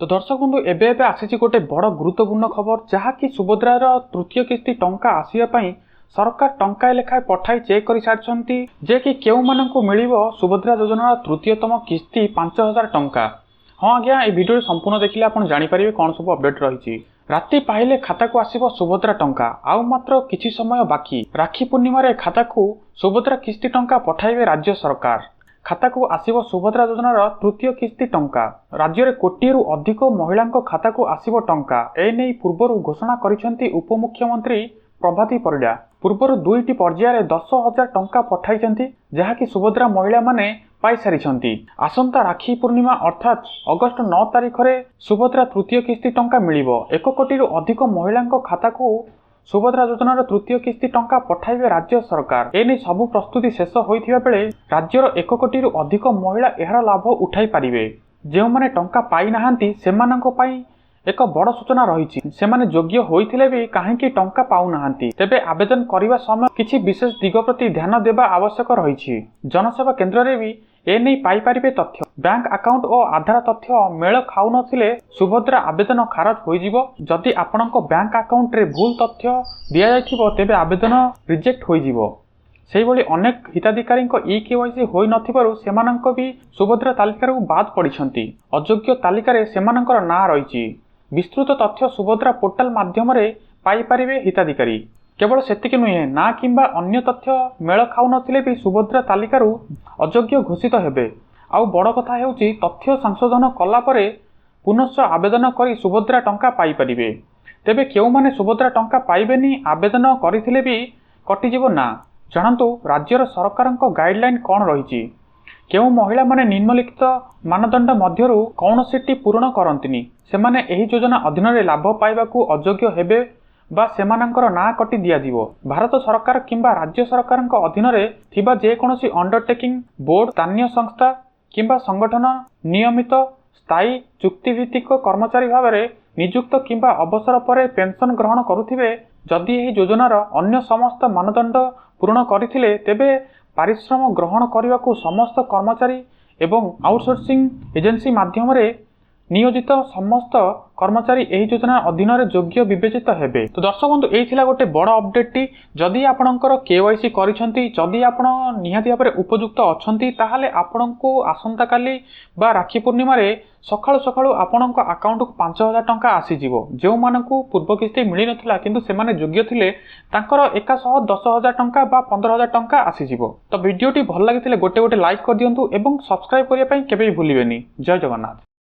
तो दर्शक बंधु एबे आसी गोटे बड़ गुरुत्वपूर्ण खबर जहाँकि सुभद्रार तृतीय किस्ती टंका आसवाई सरकार टंका लेखाएं पठाई चेक कर सारी जे कि केउ मानकु मिलिबो सुभद्रा योजनार तृतीयतम किस्ती 5000 टंका। हाँ आज्ञा ये भिडियो संपूर्ण देखिले आपण जानि परिबे कोन सब अपडेट रही। राति पाइले खाता को आसीबो सुभद्रा टंका आउ मात्र किछि समय बाकी राखी पूर्णिमा रे खाता को सुभद्रा किस्ती टंका पठाइबे राज्य सरकार। खाता को आसीबो सुभद्रा योजनार तृतीय किस्ती टंका। राज्य में कोटिएरु अधिक महिला खाता को आसीबो टंका एने पूर्व घोषणा करिसेंती उपमुख्यमंत्री प्रभाती परिडा। पूर्व दुईटी पर्यायर 10,000 टंका पठाइछंती जहाँकि सुभद्रा महिला माने पाई सारिछंती। आसंता राखी पूर्णिमा अर्थात अगस्त 9 तारिख रे सुभद्रा तृतीय किस्ती टंका मिलिबो। 1 कोटिरु अधिक महिला खाता को सुभद्रा योजनार तृतीय किस्ती टंका पठाइबे राज्य सरकार। एने सबु प्रस्तुति शेष होइथिबा बेले राज्यर 1 कोटिरु अधिक महिला एहार लाभ उठाई पारिबे। जे माने टंका पाई नाहांती सेमानंको पाई एक बड़ सूचना रही। सेमाने योग्य होइथिले भी काहेकि टंका पाउ नाहांती तेबे आवेदन करिबा समय किछि विशेष दिग प्रति ध्यान देबा आवश्यक रही। जनसेवा केंद्र रे भी एने पाई पारिबे तथ्य। बैंक अकाउंट और आधार तथ्य मेल खाउ नथिले सुभद्रा आवेदन खारज होई जिवो। जदि आपणको बैंक अकाउंट रे भूल तथ्य दिया जाइथिबो तेबे आवेदन रिजेक्ट होई जिवो। सेही भली अनेक हिताधिकारी ई-केवाईसी होई नथिबारु सेमानंको भी सुभद्रा तालिकार बाद पड़िछंती। अयोग्य तालिकार सेमानंकर ना रहिछि। विस्तृत तथ्य सुभद्रा पोर्टाल माध्यम रे पाई पारिबे हिताधिकारी। केवल सेतिक नुहे ना किंबा अन्य तथ्य मेल खाउ नथिले भी सुभद्रा तालिकार अयोग्य घोषित हेबे। आउ बड़ कथा हेउछि तथ्य संशोधन कला परे पुनश्च आवेदन करी सुभद्रा टंका पाई पारिबे। तेबे केउ माने सुभद्रा टंका पाइबेनी आवेदन करिथिले भी कटिजिवो ना। जानतु राज्यर सरकारक गाइडलाइन कौन रही। केउ महिला माने निम्नलिखित मानदंड मध्यरु कौनसीटी पूर्ण करंतिनी सेमाने एही योजना अधीन रे लाभ पाइबाकू अयोग्य हेबे बा सेमानंकर ना कटि दिया जीवो। भारत सरकार किंबा राज्य सरकारक अधीन रे थिबा जे कोनोसी अंडरटेकिंग बोर्ड स्थानीय संस्था किंबा संगठन नियमित स्थायी चुक्तिभित्तिक कर्मचारी भाव में नियुक्त किंबा अवसर पर पेंशन ग्रहण करुथिबे। जदि एही योजनार अन्य समस्त मानदंड पूर्ण करथिले तेबे पारिश्रम ग्रहण करने को समस्त कर्मचारी एवं आउटसोर्सिंग एजेंसी माध्यम रे नियोजित समस्त कर्मचारी एही योजना अधीन रे योग्य विवेचित हेबे। तो दर्शक बंधु एथिला गोटे बड़ अपडेट टी। जदि आपणकर केवाईसी करिसंती जदि आपण निहाती भाबरे उपयुक्त अछंती ताहाले आपणको आसंता काली बा राखी पूर्णिमा रे सकाळु सकाळु आपणको अकाउंट को 5000 टंका आसी जिवो। जे मानकु पूर्व किस्ती मिली नथिला किंतु सेमाने योग्य थिले तांकर एकासह 10,000 टंका बा 15,000 टंका आसी जिवो। तो वीडियोटी भल लागिथिले गोटे गोटे लाइक कर दियंतु एवं सब्सक्राइब करिया पई केबे भी भूलिबेनी। जय जगन्नाथ।